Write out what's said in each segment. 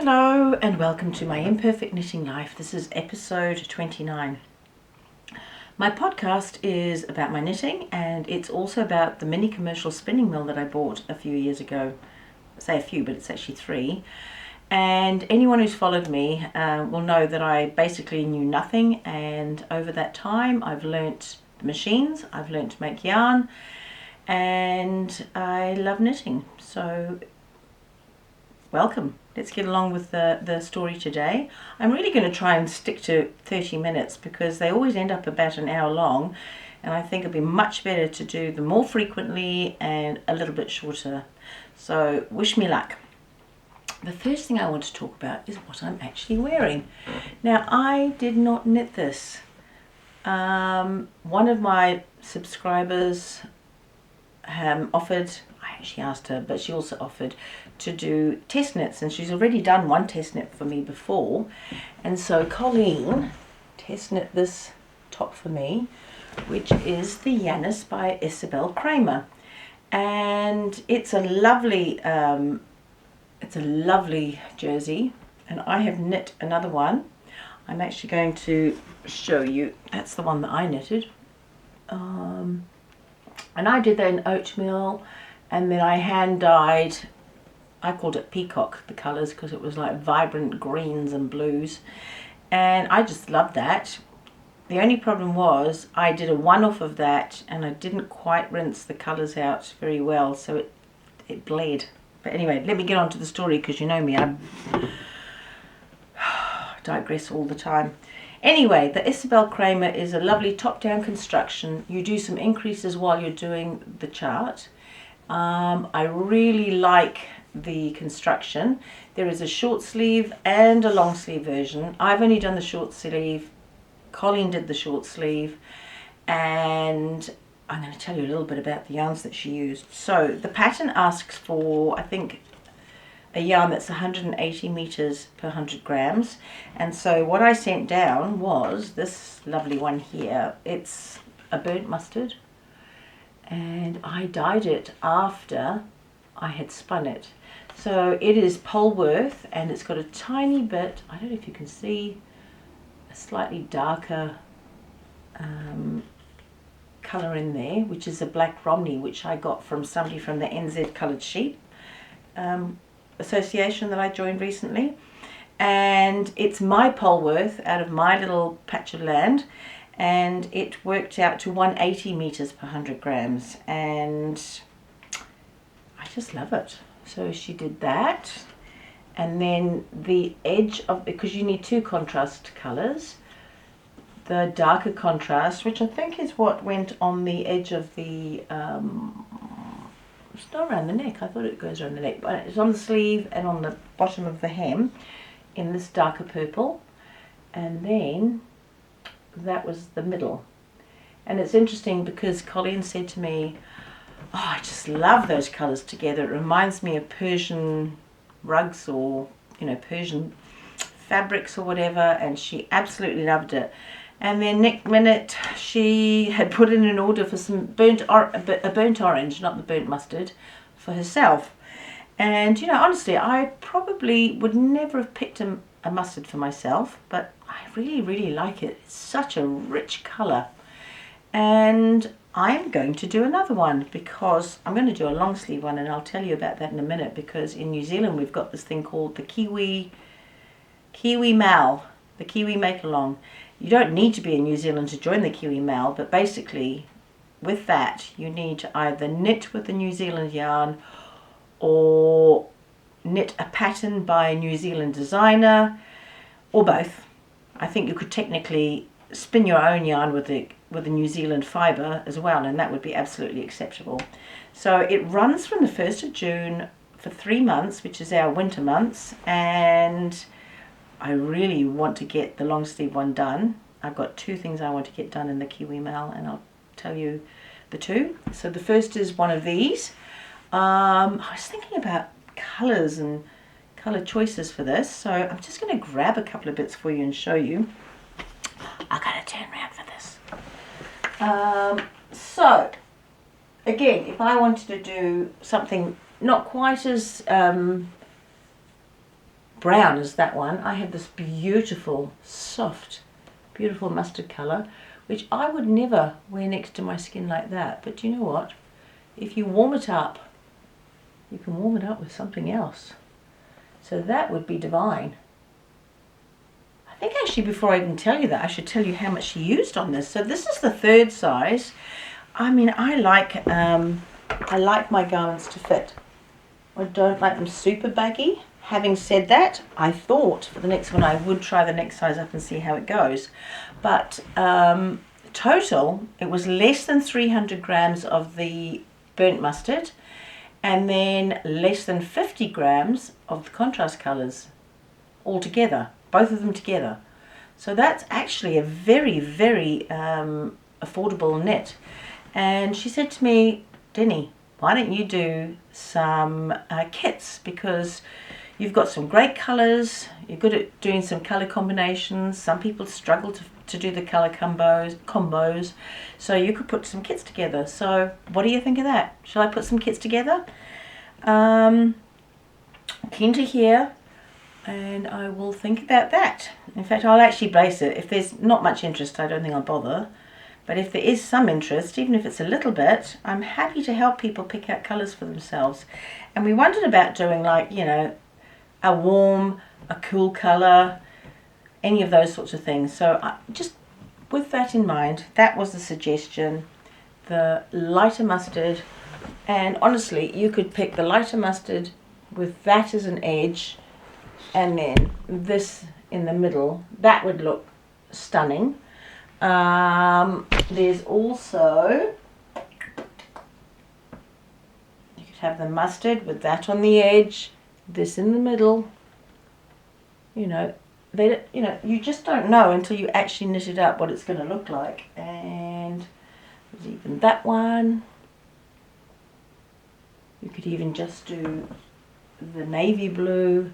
Hello and welcome to my Imperfect Knitting Life. This is episode 29. My podcast is about my knitting, and it's also about the mini commercial spinning mill that I bought a few years ago. I say a few, but it's actually 3. And anyone who's followed me will know that I basically knew nothing, and over that time I've learnt the machines, I've learnt to make yarn, and I love knitting. So welcome. Let's get along with the story today. I'm really going to try and stick to 30 minutes because they always end up about an hour long, and I think it'd be much better to do them more frequently and a little bit shorter. So wish me luck. The first thing I want to talk about is what I'm actually wearing. Now, I did not knit this. One of my subscribers offered, I actually asked her, but she also offered to do test knits, and she's already done one test knit for me before, and so Colleen test knit this top for me, which is the Yanis by Isabel Kraemer, and it's a lovely jersey, and I have knit another one. I'm actually going to show you. That's the one that I knitted, and I did that in oatmeal, and then I hand dyed. I called it peacock, the colours, because it was like vibrant greens and blues, and I just loved that. The only problem was I did a one-off of that and I didn't quite rinse the colours out very well, so it bled. But anyway, let me get on to the story, because you know me, I digress all the time. Anyway, the Isabel Kraemer is a lovely top-down construction. You do some increases while you're doing the chart. I really like the construction. There is a short sleeve and a long sleeve version. I've only done the short sleeve. Colleen did the short sleeve, and I'm going to tell you a little bit about the yarns that she used. So the pattern asks for, I think, a yarn that's 180 meters per 100 grams, and so what I sent down was this lovely one here. It's a burnt mustard, and I dyed it after I had spun it. So it is Polworth, and it's got a tiny bit, I don't know if you can see, a slightly darker colour in there, which is a black Romney, which I got from somebody from the NZ Coloured Sheep Association that I joined recently. And it's my Polworth out of my little patch of land, and it worked out to 180 meters per 100 grams, and I just love it. So she did that, and then the edge of, because you need 2 contrast colors, the darker contrast, which I think is what went on the edge of the it's not around the neck, I thought it goes around the neck, but it's on the sleeve and on the bottom of the hem in this darker purple, and then that was the middle. And it's interesting because Colleen said to me, oh, I just love those colours together. It reminds me of Persian rugs, or, you know, Persian fabrics or whatever, and she absolutely loved it. And then next minute she had put in an order for some a burnt orange, not the burnt mustard, for herself. And, you know, honestly, I probably would never have picked a mustard for myself, but I really, really like it. It's such a rich colour. And I'm going to do another one, because I'm going to do a long sleeve one, and I'll tell you about that in a minute, because in New Zealand we've got this thing called the Kiwi Mal, the Kiwi Make Along. You don't need to be in New Zealand to join the Kiwi Mal, but basically with that you need to either knit with the New Zealand yarn or knit a pattern by a New Zealand designer, or both. I think you could technically spin your own yarn with a New Zealand fibre as well, and that would be absolutely acceptable. So it runs from the 1st of June for 3 months, which is our winter months, and I really want to get the long sleeve one done. I've got 2 things I want to get done in the Kiwi Mal, and I'll tell you the 2. So the first is one of these. I was thinking about colours and colour choices for this, so I'm just going to grab a couple of bits for you and show you. I've got to turn around for this. So again, if I wanted to do something not quite as brown as that one, I have this beautiful, soft, beautiful mustard colour, which I would never wear next to my skin like that. But you know what? If you warm it up, you can warm it up with something else. So that would be divine. I think actually before I even tell you that, I should tell you how much she used on this. So this is the 3rd size. I mean, I like my garments to fit. I don't like them super baggy. Having said that, I thought for the next one I would try the next size up and see how it goes. But total, it was less than 300 grams of the burnt mustard, and then less than 50 grams of the contrast colours altogether, both of them together. So that's actually a very, very affordable knit. And she said to me, Denny, why don't you do some kits, because you've got some great colours, you're good at doing some colour combinations. Some people struggle to do the colour combos, so you could put some kits together. So what do you think of that? Shall I put some kits together? Keen to hear, and I will think about that. In fact, I'll actually base it. If there's not much interest, I don't think I'll bother. But if there is some interest, even if it's a little bit, I'm happy to help people pick out colours for themselves. And we wondered about doing, like, you know, a warm, a cool colour, any of those sorts of things. So just with that in mind, that was the suggestion, the lighter mustard. And honestly, you could pick the lighter mustard with that as an edge, and then this in the middle. That would look stunning. There's also, you could have the mustard with that on the edge, this in the middle. You know, you just don't know until you actually knit it up what it's going to look like. And there's even that one. You could even just do the navy blue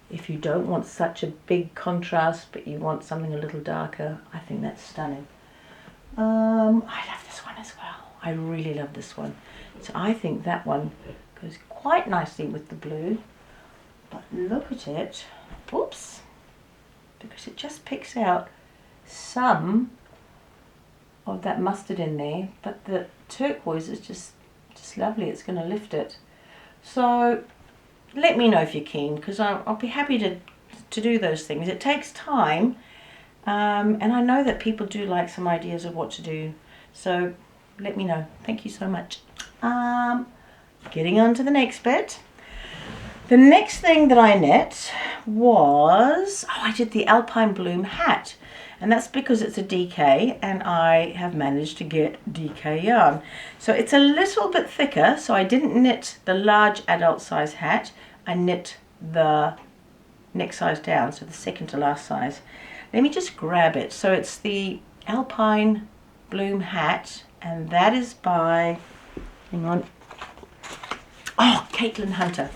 if you don't want such a big contrast, but you want something a little darker. I think that's stunning. I love this one as well. I really love this one. So I think that one goes quite nicely with the blue. But look at it. Whoops. Because it just picks out some of that mustard in there, but the turquoise is just lovely. It's going to lift it. So let me know if you're keen, because I'll be happy to do those things. It takes time, and I know that people do like some ideas of what to do, so let me know. Thank you so much. Getting on to the next bit. The next thing that I knit was, I did the Alpine Bloom hat, and that's because it's a DK and I have managed to get DK yarn. So it's a little bit thicker, so I didn't knit the large adult size hat. I knit the next size down, so the second to last size. Let me just grab it. So it's the Alpine Bloom hat, and that is by, hang on, Caitlin Hunter.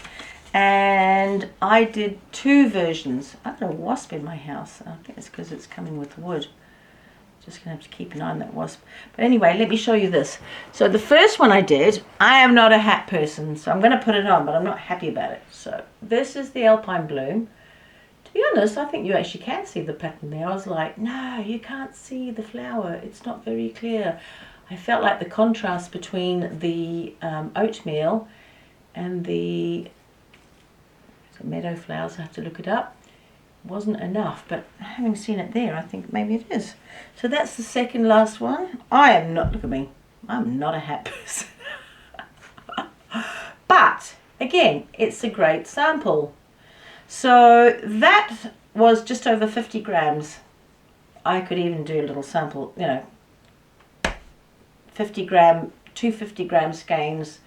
And I did 2 versions. I've got a wasp in my house. I think it's because it's coming with wood. Just gonna have to keep an eye on that wasp. But anyway, let me show you this. So the first one I did, I am not a hat person, so I'm gonna put it on, but I'm not happy about it. So this is the Alpine Bloom. To be honest, I think you actually can see the pattern there. I was like, no, you can't see the flower. It's not very clear. I felt like the contrast between the oatmeal and the meadow flowers, I have to look it up, wasn't enough, but having seen it there, I think maybe it is. So that's the second last one. I am not, look at me, I'm not a hat person. But again, it's a great sample. So that was just over 50 grams. I could even do a little sample, you know, 50 gram, 250 gram skeins,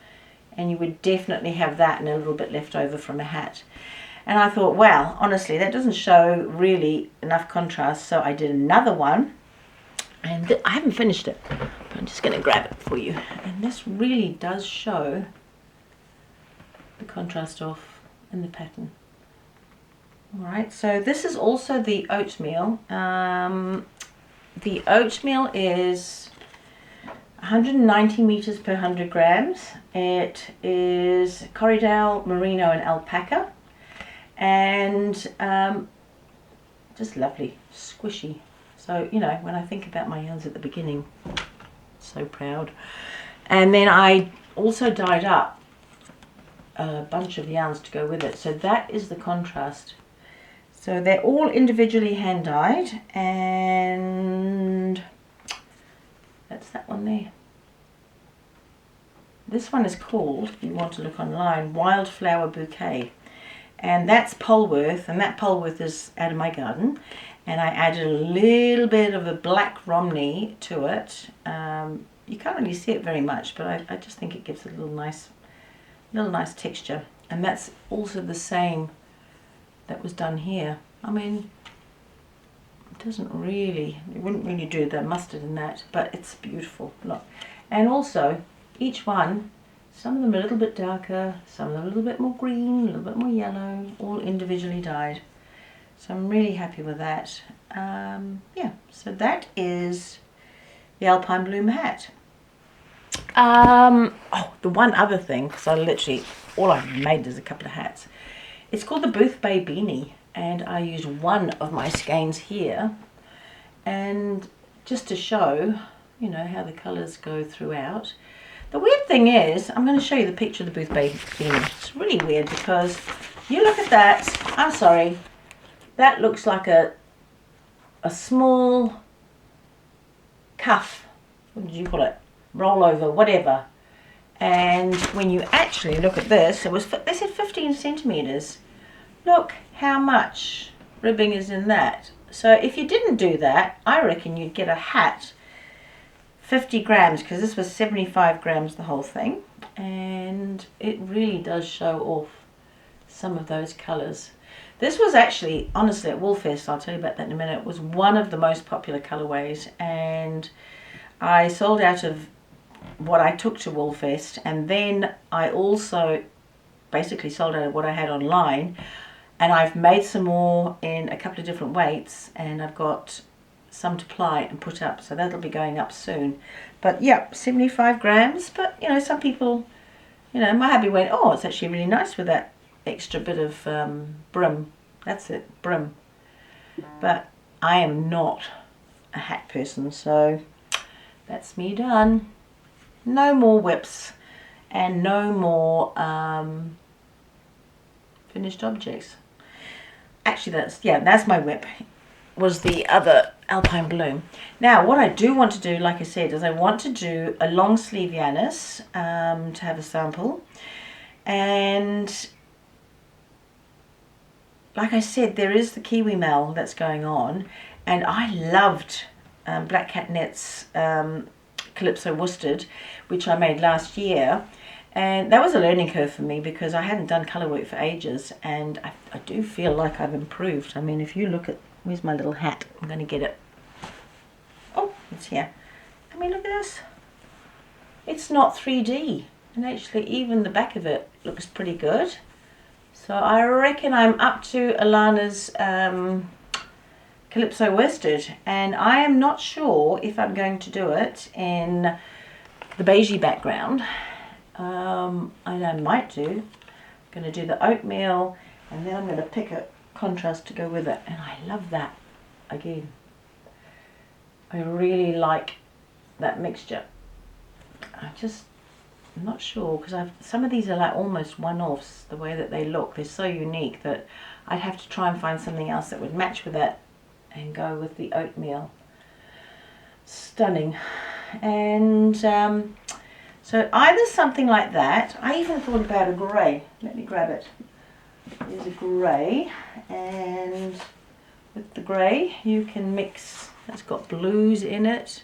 and you would definitely have that and a little bit left over from a hat. And I thought, wow, honestly, that doesn't show really enough contrast, so I did another one, and I haven't finished it, but I'm just going to grab it for you. And this really does show the contrast off in the pattern. Alright, so this is also the oatmeal. The oatmeal is 190 meters per 100 grams. It is Corriedale, Merino and Alpaca. and just lovely, squishy. So, you know, when I think about my yarns at the beginning, so proud. And then I also dyed up a bunch of yarns to go with it. So that is the contrast. So they're all individually hand dyed, and that's that one there. This one is called, if you want to look online, Wildflower Bouquet. And that's Polworth, and that Polworth is out of my garden. And I added a little bit of a black Romney to it. You can't really see it very much, but I just think it gives a little nice texture. And that's also the same that was done here. I mean, it doesn't really, you wouldn't really do the mustard in that, but it's beautiful. Look. And also, each one, some of them are a little bit darker, some of them a little bit more green, a little bit more yellow, all individually dyed. So I'm really happy with that. Yeah, so that is the Alpine Bloom hat. Oh, the one other thing, because I literally, all I've made is a couple of hats. It's called the Boothbay Beanie, and I used one of my skeins here, and just to show, you know, how the colours go throughout. The weird thing is, I'm going to show you the picture of the Boothbay Beanie. It's really weird because you look at that, I'm sorry, that looks like a small cuff, what did you call it, rollover, whatever. And when you actually look at this, they said 15 centimetres. Look how much ribbing is in that. So if you didn't do that, I reckon you'd get a hat 50 grams, because this was 75 grams the whole thing, and it really does show off some of those colours. This was actually, honestly, at Woolfest, I'll tell you about that in a minute, was one of the most popular colourways, and I sold out of what I took to Woolfest, and then I also basically sold out of what I had online, and I've made some more in a couple of different weights, and I've got some to ply and put up, so that'll be going up soon. But yeah, 75 grams, but you know, some people, you know, my hubby went, oh, it's actually really nice with that extra bit of brim. That's it, brim. But I am not a hat person, so that's me done. No more whips and no more finished objects. Actually, that's my whip, was the other Alpine Bloom. Now, what I do want to do, like I said, is I want to do a long sleeve Yanis to have a sample. And like I said, there is the Kiwi Mel that's going on, and I loved Black Cat Net's Calypso Worsted, which I made last year, and that was a learning curve for me because I hadn't done colour work for ages, and I do feel like I've improved. I mean, if you look at, where's my little hat? I'm going to get it. Oh, it's here. I mean, look at this. It's not 3D, and actually even the back of it looks pretty good. So I reckon I'm up to Alana's Calypso Worsted, and I am not sure if I'm going to do it in the beigey background. I might do. I'm going to do the oatmeal, and then I'm going to pick a contrast to go with it, and I love that again. I really like that mixture. I'm not sure, because some of these are like almost one-offs, the way that they look. They're so unique that I'd have to try and find something else that would match with it and go with the oatmeal. Stunning. And so either something like that. I even thought about a grey. Let me grab it. There's a grey, and with the grey you can mix, it's got blues in it.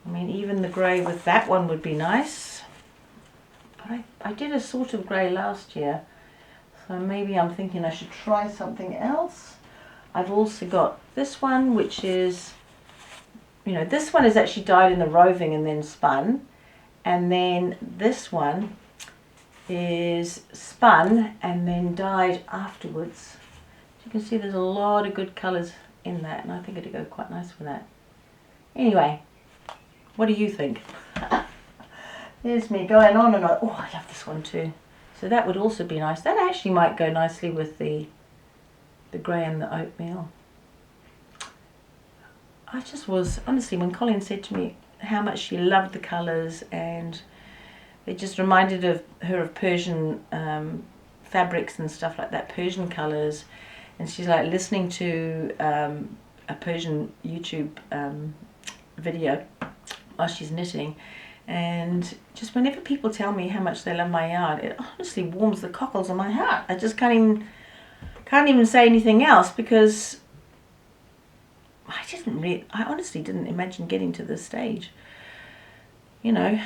I mean, even the grey with that one would be nice. But I did a sort of grey last year, so maybe I'm thinking I should try something else. I've also got this one, which is, you know, this one is actually dyed in the roving and then spun, and then this one is spun and then dyed afterwards. As you can see, there's a lot of good colours in that, and I think it'd go quite nice with that. Anyway, what do you think? There's me going on and on. Oh, I love this one too. So that would also be nice. That actually might go nicely with the grey and the oatmeal. I just was, honestly, when Colleen said to me how much she loved the colours, and it just reminded her of Persian fabrics and stuff like that, Persian colours, and she's like listening to a Persian YouTube video while she's knitting, and just whenever people tell me how much they love my yarn, it honestly warms the cockles of my heart. I just can't even say anything else, because I honestly didn't imagine getting to this stage. You know,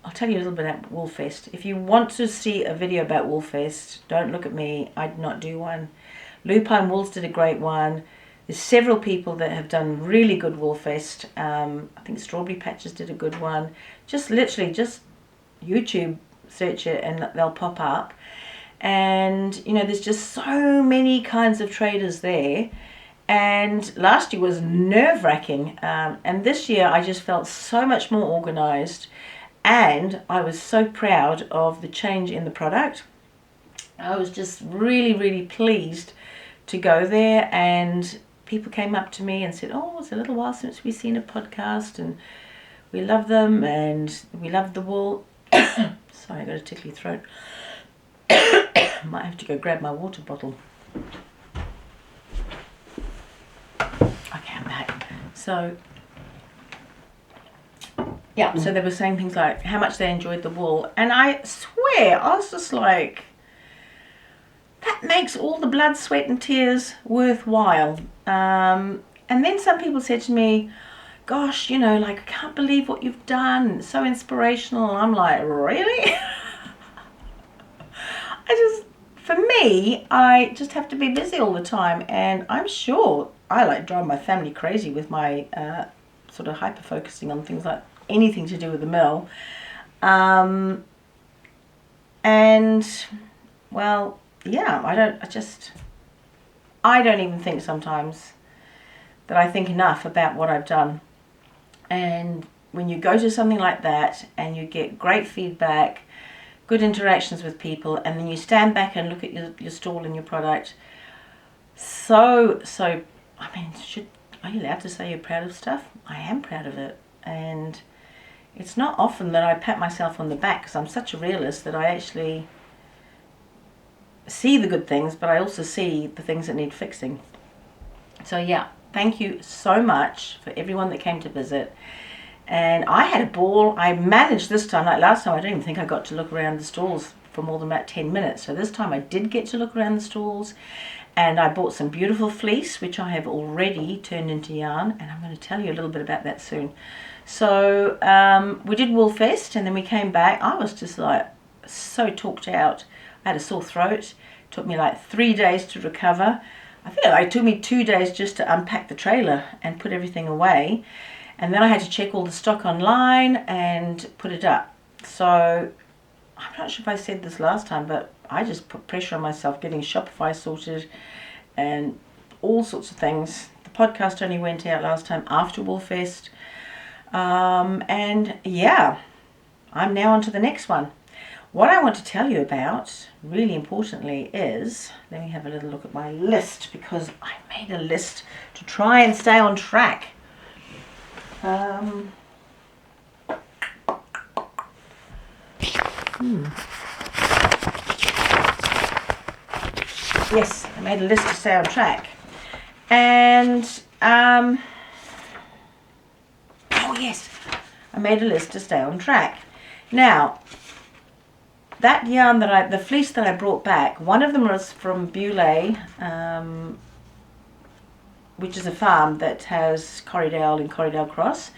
I'll tell you a little bit about Woolfest. If you want to see a video about Woolfest, don't look at me. I did not do one. Lupine Wools did a great one. There's several people that have done really good Woolfest. I think Strawberry Patches did a good one. Just literally, just YouTube search it and they'll pop up. And, you know, there's just so many kinds of traders there. And last year was nerve-wracking. And this year I just felt so much more organised. And I was so proud of the change in the product. I was just really, really pleased to go there, and people came up to me and said, oh, it's a little while since we've seen a podcast, and we love them, and we love the wool. Sorry, I got a tickly throat. Might have to go grab my water bottle. Okay, I'm back. So yeah, so they were saying things like how much they enjoyed the wool. And I swear, I was just like, that makes all the blood, sweat and tears worthwhile. And then some people said to me, gosh, you know, like, I can't believe what you've done. It's so inspirational. And I'm like, really? For me, I just have to be busy all the time. And I'm sure I like drive my family crazy with my sort of hyper-focusing on things like anything to do with the mill. And well, yeah, I don't even think sometimes that I think enough about what I've done. And when you go to something like that and you get great feedback, good interactions with people, and then you stand back and look at your stall and your product, so I mean, are you allowed to say you're proud of stuff? I am proud of it. And it's not often that I pat myself on the back, because I'm such a realist that I actually see the good things, but I also see the things that need fixing. So yeah, thank you so much for everyone that came to visit. And I had a ball. I managed this time, like last time I don't even think I got to look around the stalls for more than about 10 minutes. So this time I did get to look around the stalls, and I bought some beautiful fleece, which I have already turned into yarn, and I'm going to tell you a little bit about that soon. So we did Woolfest, and then we came back. I was just like so talked out. I had a sore throat. It took me like 3 days to recover. I feel like it took me 2 days just to unpack the trailer and put everything away. And then I had to check all the stock online and put it up. So I'm not sure if I said this last time, but I just put pressure on myself getting Shopify sorted and all sorts of things. The podcast only went out last time after Woolfest. And yeah, I'm now on to the next one. What I want to tell you about, really importantly, is, let me have a little look at my list, because I made a list to try and stay on track. Yes, I made a list to stay on track. And, oh yes, I made a list to stay on track. Now, that yarn the fleece that I brought back, one of them was from Boothbay, which is a farm that has Corriedale and Corriedale Cross,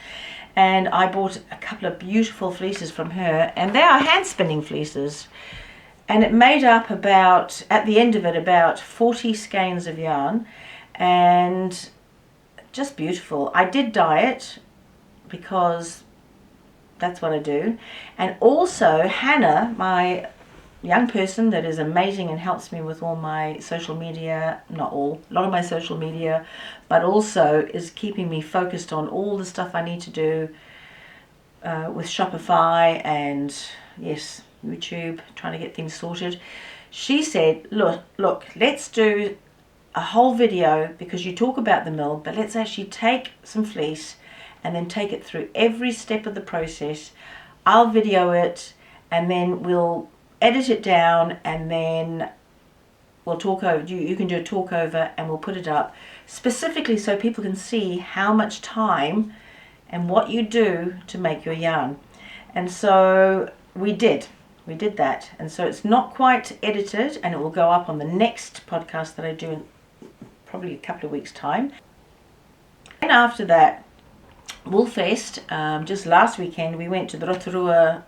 and I bought a couple of beautiful fleeces from her, and they are hand spinning fleeces, and it made up about, at the end of it, about 40 skeins of yarn, and just beautiful. I did dye it because that's what I do. And also Hannah, my young person that is amazing and helps me with all my social media, not all, a lot of my social media, but also is keeping me focused on all the stuff I need to do with Shopify and yes, YouTube, trying to get things sorted. She said, look, let's do a whole video, because you talk about the mill, but let's actually take some fleece and then take it through every step of the process. I'll video it, and then we'll edit it down, and then we'll talk over. You can do a talk over, and we'll put it up specifically so people can see how much time and what you do to make your yarn. And so we did that, and so it's not quite edited, and it will go up on the next podcast that I do in probably a couple of weeks time. And after that, Woolfest, just last weekend we went to the Rotorua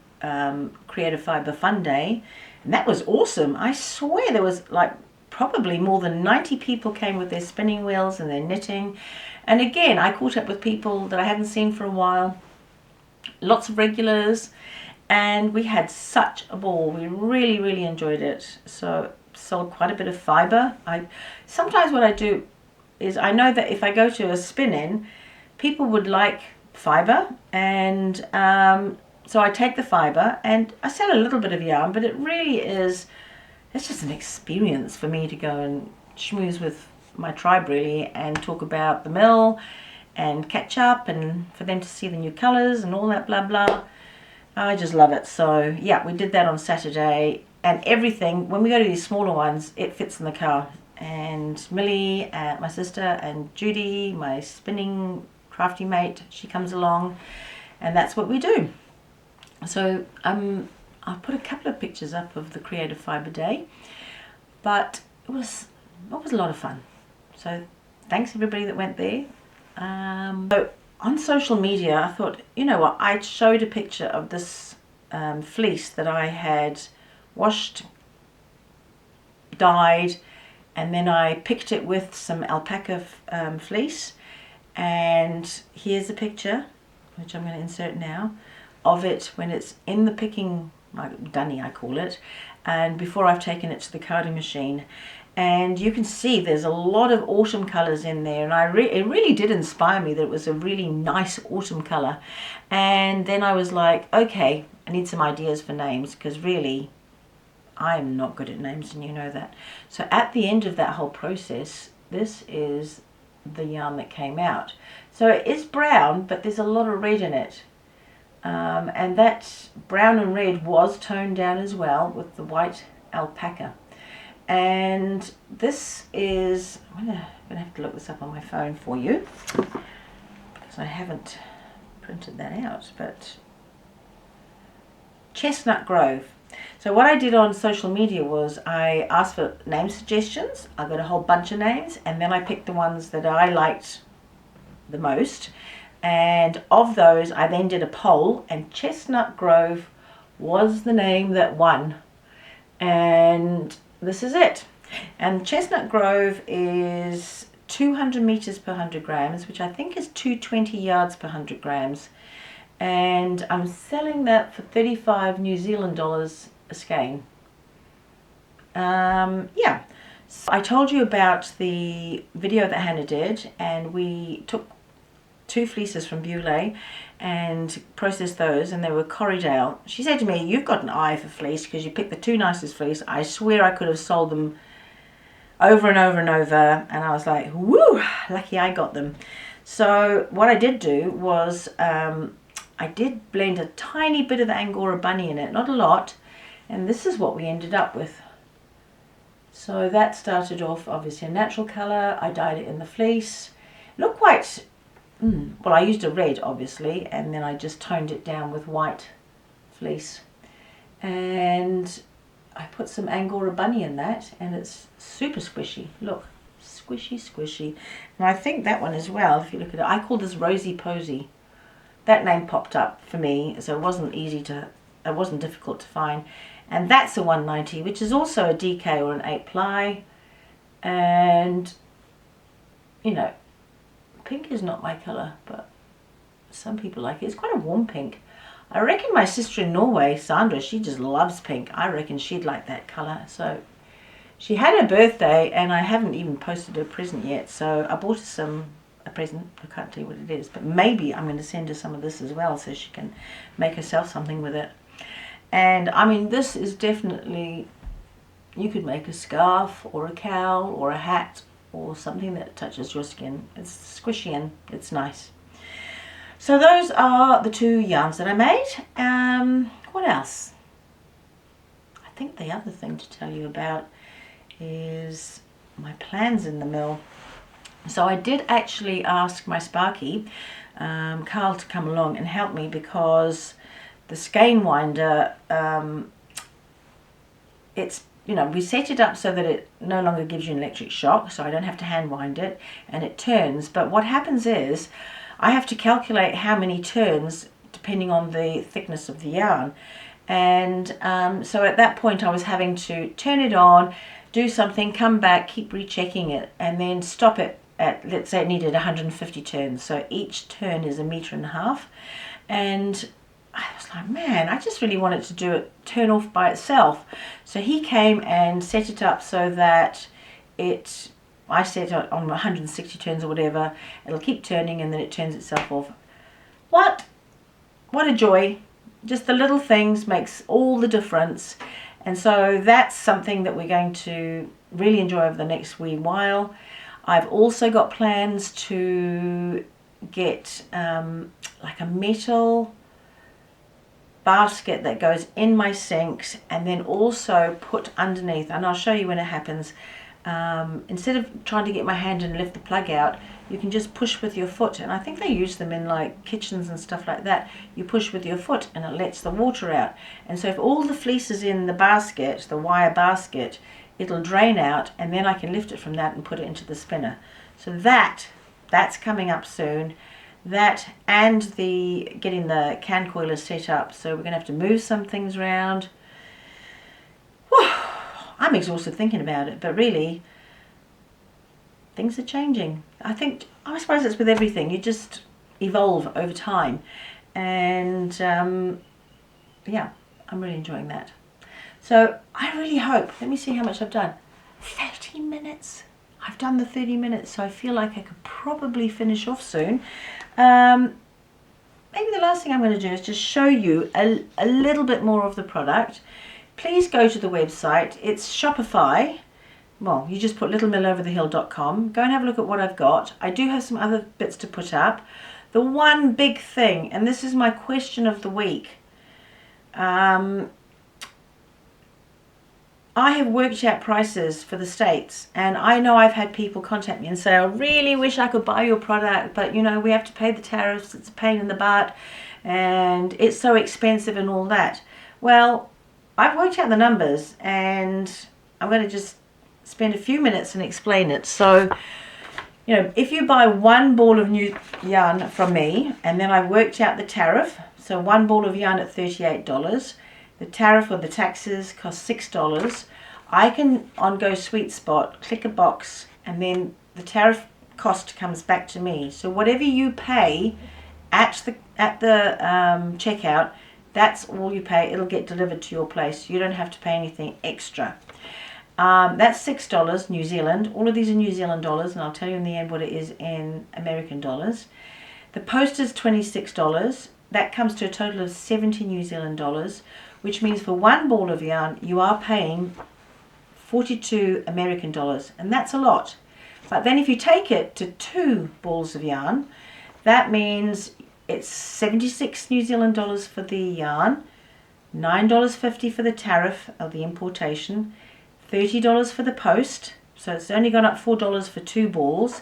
Creative Fibre Fun Day, and that was awesome. I swear there was like probably more than 90 people came with their spinning wheels and their knitting. And again, I caught up with people that I hadn't seen for a while, lots of regulars, and we had such a ball. We really enjoyed it. So sold quite a bit of fibre. Sometimes what I do is, I know that if I go to a spin-in, people would like fibre, and so I take the fibre and I sell a little bit of yarn, but it really is, it's just an experience for me to go and schmooze with my tribe really, and talk about the mill and catch up, and for them to see the new colours and all that blah blah. I just love it. So yeah, we did that on Saturday, and everything, when we go to these smaller ones, it fits in the car. And Millie, my sister, and Judy, my spinning crafty mate, she comes along, and that's what we do. So I'll put a couple of pictures up of the Creative Fibre Day, but it was a lot of fun. So thanks everybody that went there. So on social media, I thought, you know what, I showed a picture of this fleece that I had washed, dyed, and then I picked it with some alpaca fleece. And here's a picture, which I'm going to insert now, of it when it's in the picking, like dunny I call it, and before I've taken it to the carding machine. And you can see there's a lot of autumn colours in there, and it really did inspire me that it was a really nice autumn colour. And then I was like, okay, I need some ideas for names, because really I'm not good at names, and you know that. So at the end of that whole process, this is the yarn that came out. So it is brown, but there's a lot of red in it, and that brown and red was toned down as well with the white alpaca. And this is, I'm gonna have to look this up on my phone for you, because I haven't printed that out, but Chestnut Grove. So what I did on social media was I asked for name suggestions. I got a whole bunch of names, and then I picked the ones that I liked the most, and of those I then did a poll, and Chestnut Grove was the name that won. And this is it. And Chestnut Grove is 200 meters per 100 grams, which I think is 220 yards per 100 grams. And I'm selling that for 35 New Zealand dollars a skein. Yeah. So I told you about the video that Hannah did, and we took 2 fleeces from Beulah and processed those, and they were Corriedale. She said to me, you've got an eye for fleece because you picked the 2 nicest fleece. I swear I could have sold them over and over and over, and I was like, woo, lucky I got them. So what I did do was I did blend a tiny bit of the Angora Bunny in it, not a lot, and this is what we ended up with. So that started off obviously a natural colour. I dyed it in the fleece. Looked quite, well, I used a red obviously, and then I just toned it down with white fleece. And I put some Angora Bunny in that, and it's super squishy. Look, squishy. And I think that one as well, if you look at it, I call this Rosy Posy. That name popped up for me, so it wasn't difficult to find. And that's a 190, which is also a DK or an 8 ply. And, you know, pink is not my colour, but some people like it. It's quite a warm pink. I reckon my sister in Norway, Sandra, she just loves pink. I reckon she'd like that colour. So she had her birthday, and I haven't even posted her present yet. So I bought her a present. I can't tell you what it is, but maybe I'm going to send her some of this as well, so she can make herself something with it. And I mean, this is definitely, you could make a scarf or a cowl or a hat or something that touches your skin. It's squishy and it's nice. So those are the 2 yarns that I made. What else? I think the other thing to tell you about is my plans in the mill. So I did actually ask my Sparky, Carl, to come along and help me, because the skein winder, it's, you know, we set it up so that it no longer gives you an electric shock, so I don't have to hand wind it, and it turns. But what happens is I have to calculate how many turns depending on the thickness of the yarn. And so at that point I was having to turn it on, do something, come back, keep rechecking it, and then stop it at, let's say it needed 150 turns. So each turn is 1.5 meters. And I was like, man, I just really wanted to do it turn off by itself. So he came and set it up so that I set it on 160 turns or whatever. It'll keep turning and then it turns itself off. What a joy. Just the little things makes all the difference. And so that's something that we're going to really enjoy over the next wee while. I've also got plans to get like a metal basket that goes in my sinks, and then also put underneath, and I'll show you when it happens. Instead of trying to get my hand and lift the plug out, you can just push with your foot, and I think they use them in like kitchens and stuff like that. You push with your foot and it lets the water out, and so if all the fleece is in the basket, the wire basket, it'll drain out, and then I can lift it from that and put it into the spinner. So that's coming up soon. That and the getting the can coiler set up, so we're gonna have to move some things around. Whew, I'm exhausted thinking about it, but really things are changing. I suppose it's with everything, you just evolve over time, and yeah, I'm really enjoying that. So I really hope, let me see how much I've done. 30 minutes. I've done the 30 minutes, so I feel like I could probably finish off soon. Maybe the last thing I'm going to do is just show you a little bit more of the product. Please go to the website. It's Shopify. Well, you just put littlemiloverthehill.com. Go and have a look at what I've got. I do have some other bits to put up. The one big thing, and this is my question of the week, I have worked out prices for the States, and I know I've had people contact me and say, I really wish I could buy your product, but you know, we have to pay the tariffs, it's a pain in the butt, and it's so expensive and all that. Well, I've worked out the numbers, and I'm going to just spend a few minutes and explain it. So, you know, if you buy 1 ball of new yarn from me, and then I've worked out the tariff, so 1 ball of yarn at $38, the tariff or the taxes cost $6. I can, on Go Sweet Spot, click a box, and then the tariff cost comes back to me. So whatever you pay at the checkout, that's all you pay. It'll get delivered to your place. You don't have to pay anything extra. That's $6 New Zealand. All of these are New Zealand dollars, and I'll tell you in the end what it is in American dollars. The post is $26. That comes to a total of 70 New Zealand dollars, which means for 1 ball of yarn you are paying 42 American dollars, and that's a lot. But then if you take it to 2 balls of yarn, that means it's 76 New Zealand dollars for the yarn, $9.50 for the tariff of the importation, $30 for the post, so it's only gone up $4 for 2 balls,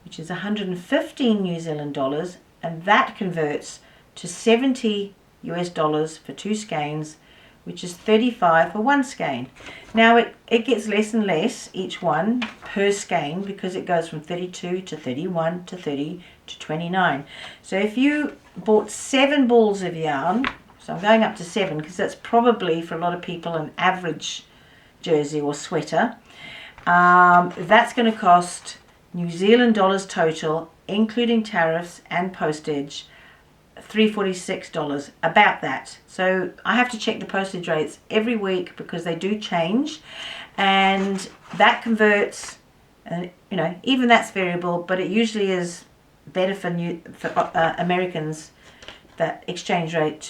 which is 115 New Zealand dollars, and that converts to 70 US dollars for 2 skeins, which is 35 for 1 skein. Now it gets less and less each one per skein, because it goes from 32 to 31 to 30 to 29. So if you bought 7 balls of yarn, so I'm going up to 7 because that's probably for a lot of people an average jersey or sweater, that's going to cost New Zealand dollars total, including tariffs and postage, $346, about that. So I have to check the postage rates every week because they do change, and that converts, and you know, even that's variable, but it usually is better for Americans, that exchange rate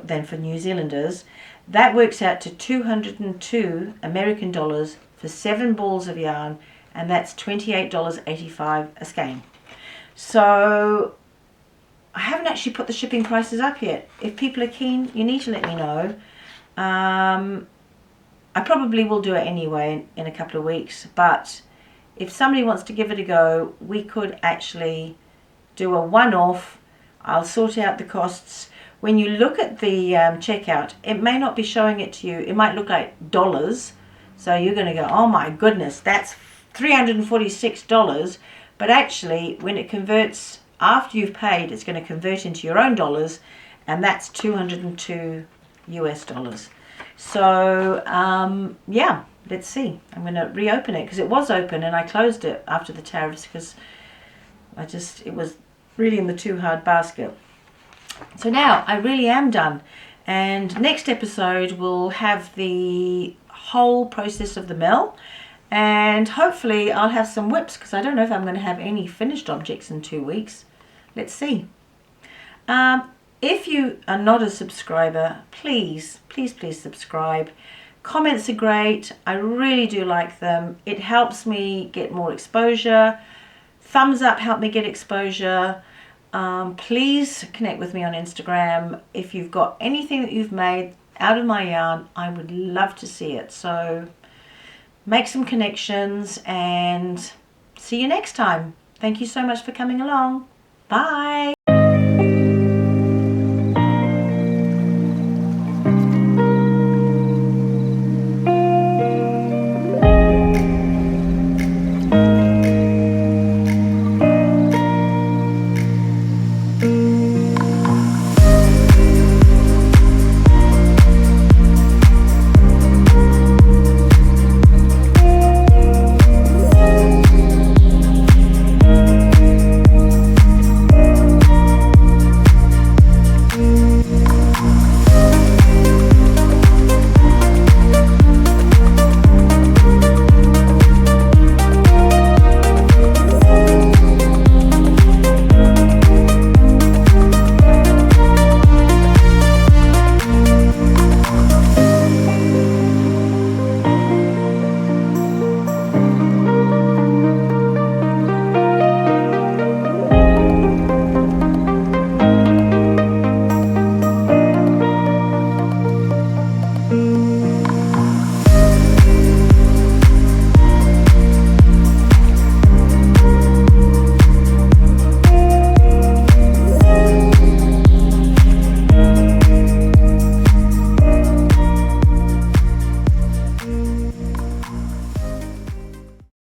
than for New Zealanders. That works out to 202 American dollars for 7 balls of yarn, and that's $28.85 a skein. So I haven't actually put the shipping prices up yet. If people are keen, you need to let me know. I probably will do it anyway in a couple of weeks, but if somebody wants to give it a go, we could actually do a one-off. I'll sort out the costs. When you look at the checkout, it may not be showing it to you. It might look like dollars. So you're going to go, oh my goodness, that's $346. But actually, when it converts, after you've paid, it's going to convert into your own dollars, and that's 202 US dollars. So, yeah, let's see. I'm going to reopen it because it was open and I closed it after the tariffs because it was really in the too hard basket. So now I really am done, and next episode we'll have the whole process of the mill, and hopefully I'll have some whips because I don't know if I'm going to have any finished objects in 2 weeks. Let's see. If you are not a subscriber, please subscribe. Comments are great. I really do like them. It helps me get more exposure. Thumbs up help me get exposure. Please connect with me on Instagram. If you've got anything that you've made out of my yarn, I would love to see it. So make some connections and see you next time. Thank you so much for coming along. Bye.